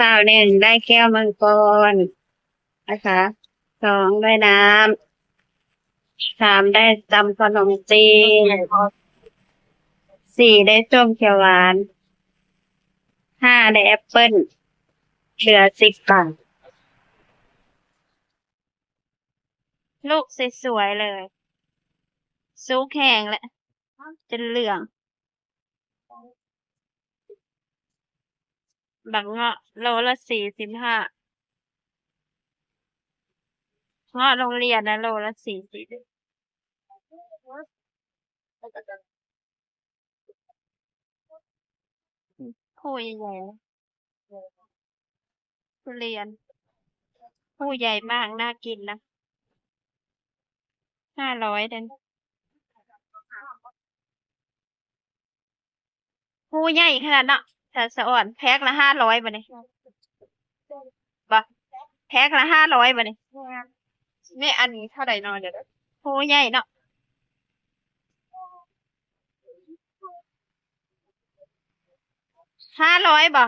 ข้าวหนึ่งได้แก้วมังกรนะคะสองได้น้ำสามได้ตำขนมจีนสี่ได้ส้มเขียวหวานห้าได้แอปเปิ้ลเหลือ10 บาทลูกสวยๆเลยซุกแห้งแล้วจะเหลืองบักเงาะโลละ45เงาะโรงเรียนนะโลละ40ผู้ใหญ่ๆทุเรียนผู้ใหญ่มากน่ากินนะ500เดนผู้ใหญ่ขนาดเนาะแต่สะอ่อนแพ็คละ500บาทนี่บ่แพ็คละ500บาทนี่นี่อันนี้เท่าไหร่นอนเดี๋ยวผู้ใหญ่เนาะ500บ่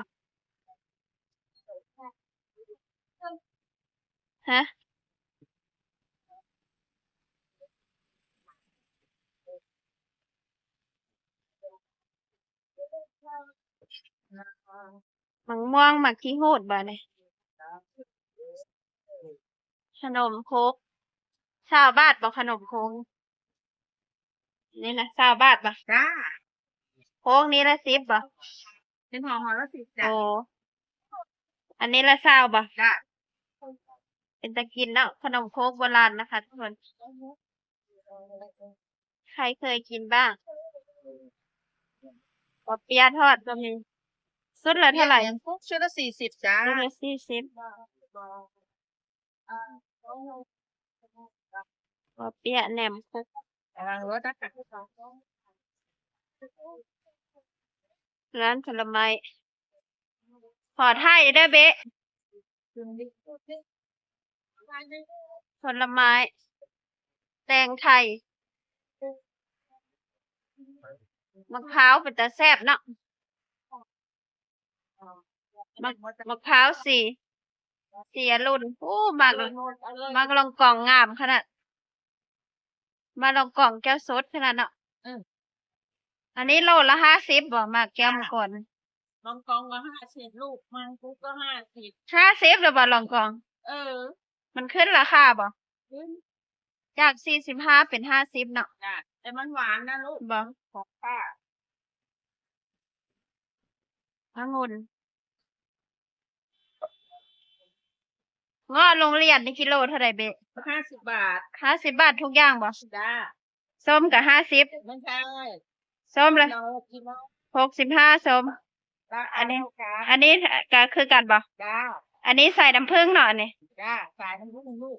ฮะมังม่วงมักขี้หูดบ่นี่ขนมครก20 บาทบ่ขนมครกนี่นะ20 บาทบ่จ้าโคกนี้ละ10บ่เป็นห่อละ10จ้ะโอ้อันนี้ละ20บ่จ้าเป็นตะกินเนาะขนมโคกโบราณนะคะทุกคนใครเคยกินบ้างปอเปี๊ยะทอดก็มีสุดละเท่าไหร่ชุดละ40จ้าสุดละ40ปอเปี๊ยะแหนมคุกระวังรถนะคะร้านผลไม้ขอไทยเด้อเบ๊ะผลไม้แตงไทยมะพร้าวเป็นตาแซ่บเนาะมะพร้าวสี่อรุ่นโอ้มากลองกล่องงามขนาดมาลองกล่องแก้วสดขนาดเนาะอันนี้โลละ50บ่มากแก้วมังกรลองกองก็50ลูกมังคุดก็50 50หรือบ่ลองกล่องเออมันขึ้นราคาบ่ขึ้นจาก45เป็น50เนาะจ้ะแต่มันหวานนะลูกบ่ของป้าองุ่นเงาะโรงเรียนนี่กิโลเท่าไหร่เบ๊ะ50 บาท50 บาททุกอย่างบ่จ้าส้มก็50ไม่ใช่ส้มเลยกิโล65ส้มราคาอันนี้ เท่ากันอันนี้ก็คือกันบ่จ้าอันนี้ใส่น้ำผึ้งเนาะอันนี้ จ้าสายทั้งลูก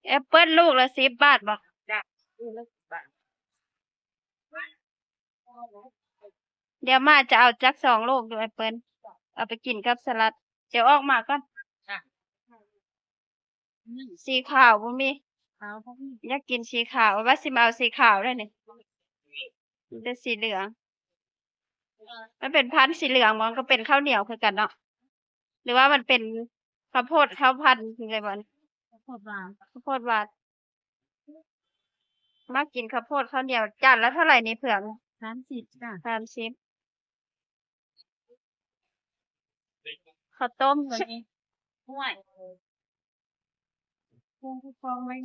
แอปเปิ้ลลูกละ10 บาทบ่จ้าลูกละ10 บาทเดี๋ยวมาจะเอาจัก2 ลูกดูแอปเปิ้ลเอาไปกินกับสลัดเดี๋ยวออกมาก่อนจ้ะสีขาวบ่มีเอาพวกนี้อยากกินสีขาวว่าสิมาเอาสีขาวได้นี่มันเป็นสีเหลืองมันเป็นพันธุ์สีเหลืองมันก็เป็นข้าวเหนียวคือกันเนาะหรือว่ามันเป็นข้าวโพดข้าวพันธุ์อะไรบ่นี่ข้าวโพดหวาน ข้าวโพดหวานมากินข้าวโพดข้าวเหนียวจานละเท่าไหร่นี่เผือก30จ้ะ30ข้าวต้มตัวนี้ห้วยพวงคูปองไว้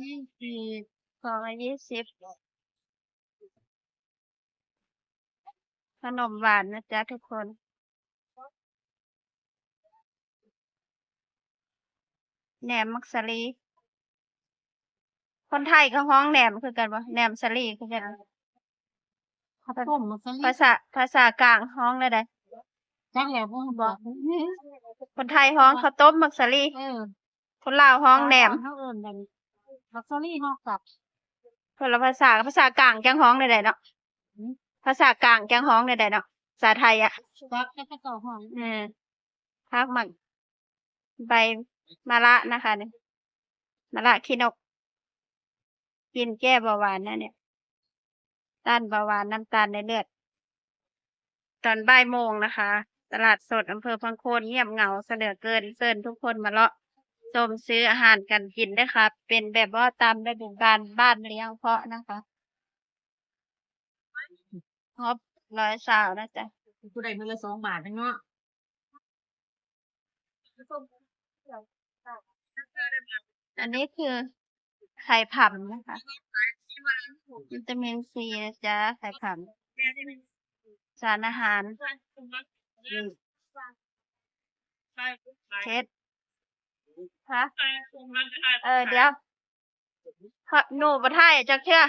กล่องละ20ขนมหวานนะจ๊ะทุกคนแหนมมักสลีคนไทยก็ฮ้องแหนมคือกันบ่แหนมสลีคือกันข้าวต้มมันภาษากลางฮ้องได้ใดจักแล้วพวกบอกคนไทยฮ้องข้าวต้มมักสลีคนลาวฮ้องแหนมเฮาเอิ้นกันบักซอรี่ฮอกกับคนละภาษากลางจังฮ้องได้ใดเนาะภาษากลางจังฮ้องได้ใดเนาะภาษาไทยอ่ะจักแล้วก็ต่อห้องพักหมักใบมะระนะคะนี่มะระขี้นกกินแก้เบาหวานนะเนี่ยต้านเบาหวานน้ำตาลในเลือดตอนบ่ายโมงนะคะ ตลาดสดอำเภอพังโคนเงียบเหงาเสยเหลือเกินเชิญทุกคนมาเลาะชมซื้ออาหารกันกินเด้อค่ะ เป็นแบบว่าตามฤดูกาลบ้านเลี้ยงเพาะนะคะฮอบ120นะจ๊ะ กูได้มื้อละ2 บาทเนาะ อันนี้คือไข่ผำนะคะ วิตามินซีนะจ๊ะไข่ผำสารอาหารเช็ดฮะเดี๋ยวหนูบ่ทายจักเทื่อ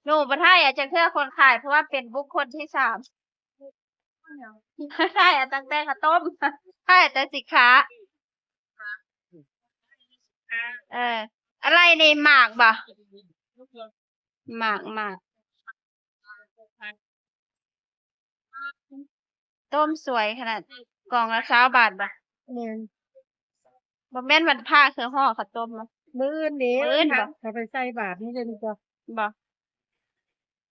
หนูบ่ทายจักเทื่อคนขายเพราะว่าเป็นบุคคลที่3ทายตั้งแต่ข้าวต้มทายแต่สิค้าอะไรนี่หมากบ่หมากต้มสวยขนาดกล่องละ20 บาทบ่บ่แม่นวันพระคือห่อข้าวต้มบ่ มื้อนี้ มื้ออื่นบ่ ถ้าไปใส่บาตรนี่จะดีกว่า บ่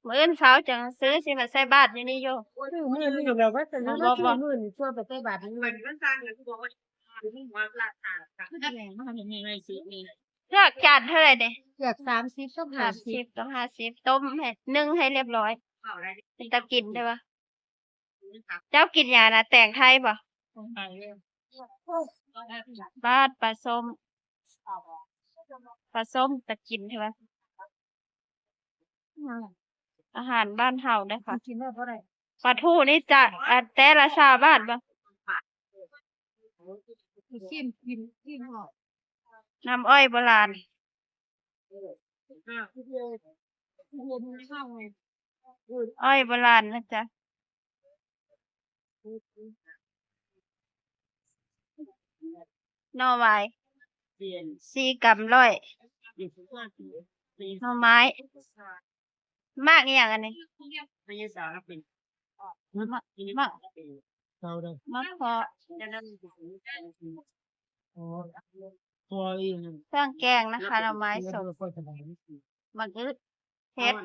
มื้ออื่นเช้าจังซื้อสิมาใส่บาตรอยู่นี่อยู่ มื้อนี้เราว่าจะ บ่ รู้ บ่ มื้อนี้ช่วยไปใส่บาตรนี่มันสร้างเงินกูบอกว่านี่ว่าราคาแพงมากนี่ไม่สินี่ เลือกจานเท่าไหร่เด้ อยาก30ต้อง50 30กับ50ต้มให้นึ่งให้เรียบร้อยเป็นตากินได้บ่เจ้ากินหยังน่ะแตงไทยบ่บาดปลาส้มตะกินใช่บ่อาหารบ้านเฮาเด้อค่ะ กินว่าบ่ได้ ปลาทูนี่จะแต่ละ20 บาทบ่ กินหอ น้ำอ้อยโบราณอ้อยโบราณนะจ๊ะหน่อไม้4 กำร้อยหน่อไม้มากอีหยังอันนี้มะพร้าวเครื่องแกงนะคะหน่อไม้สดมะกึดเผ็ด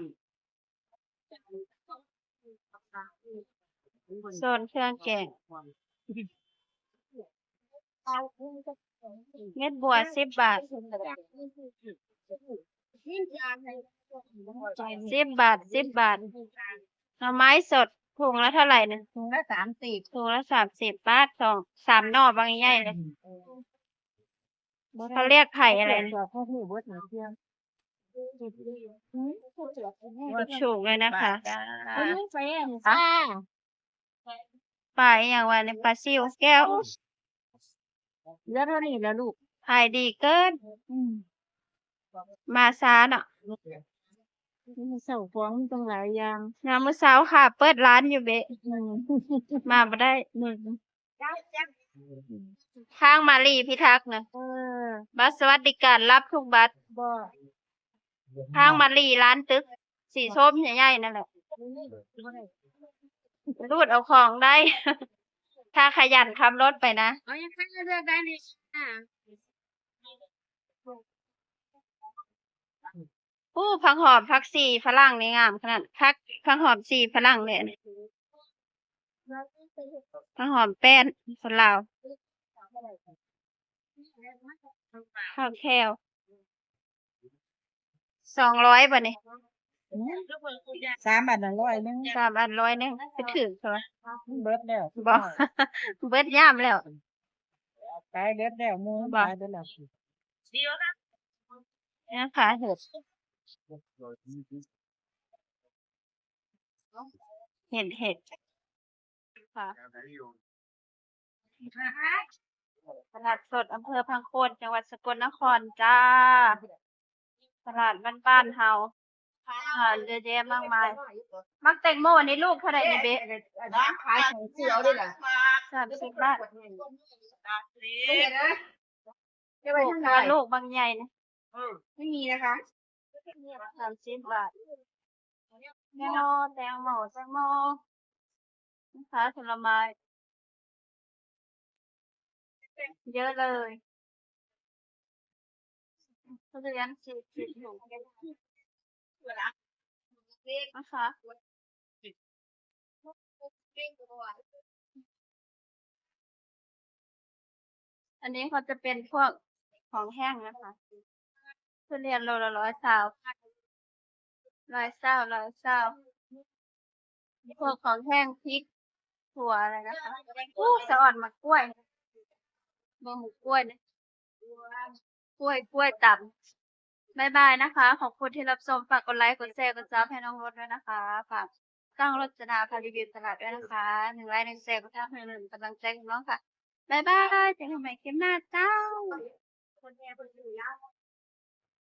โซนเครื่องแกงเม็ดบัว10 บาท10 บาท10 บาทหน่อไม้สดถุงละเท่าไหร่นึง ถุงละ30 ถุงละ30 บาท3 หน่อบางใหญ่เลยเขาเรียกไข่อะไรนะ เขาหูเบิดหนึ่งเที่ยง ถูกเลยนะคะ เขายุ่งแฟน ปลาอหย่างว่าในปลาซิวแก้ว เหลือเท่านี้แล้วลูก ขายดีเกิน มาช้าเนาะ มีเสาฟ้องมีตั้งหลายอย่าง ยามมื้อเช้าค่ะ เปิดร้านอยู่เบะมาบ่ได้ข้างมาลีพิทักษ์นะบัตรสวัสดิการรับทุกบัตร บ่ ข้างมาลีร้านตึก สีส้มใหญ่ๆนั่นแหละรูดเอาของได้ ถ้าขยันขับรถไปนะ เอายังให้เลือกได้เลยผักหอมผักชีฝรั่งนี่งามขนาดผักหอมชีฝรั่งเลยอันนี้ผักหอมแป้นคนลาวข้าวแคล200บ่นี่ 3 บาท100นึง 3 อัน100นึงไปถึงใช่ปะ เบิดแล้ว บ่ เบิดยามแล้ว ขายเบิดแล้วหมู บ่ ขายเบิดแล้ว เนี่ยค่ะเห็ดค่ะตลาดสดอำเภอพังโคนจังหวัดสกลนครจ้า ตลาดบ้านๆเฮาเยอะแยะมากมาย มักแตงโมนี่ลูกเท่าไหร่นี่เบ๊ะ ขายของเสียวด้วยล่ะ 30 บาทลูกบางใหญ่นะ ไม่มีนะคะ 30 บาทแตงโมนะคะผลไม้เยอะเลยทุเรียน40ถุงนะคะ อันนี้เขาจะเป็นพวกของแห้งนะคะทุเรียนโลละ120พวกของแห้งพริกถั่วอะไรนะคะสะอ่อนมากล้วยบะหมูกล้วยนะกล้วยต่ำบ๊ายบายนะคะ ขอบคุณที่รับชมฝากกดไลค์กดแชร์กดซับให้น้องรถด้วยนะคะฝากสร้างรจนาพารีวิวตลาดด้วยนะคะ1 ไลค์ 1 แชร์กดซับให้1กำลังใจของน้องค่ะบ๊ายบายเจอกันใหม่คลิปหน้าเจ้า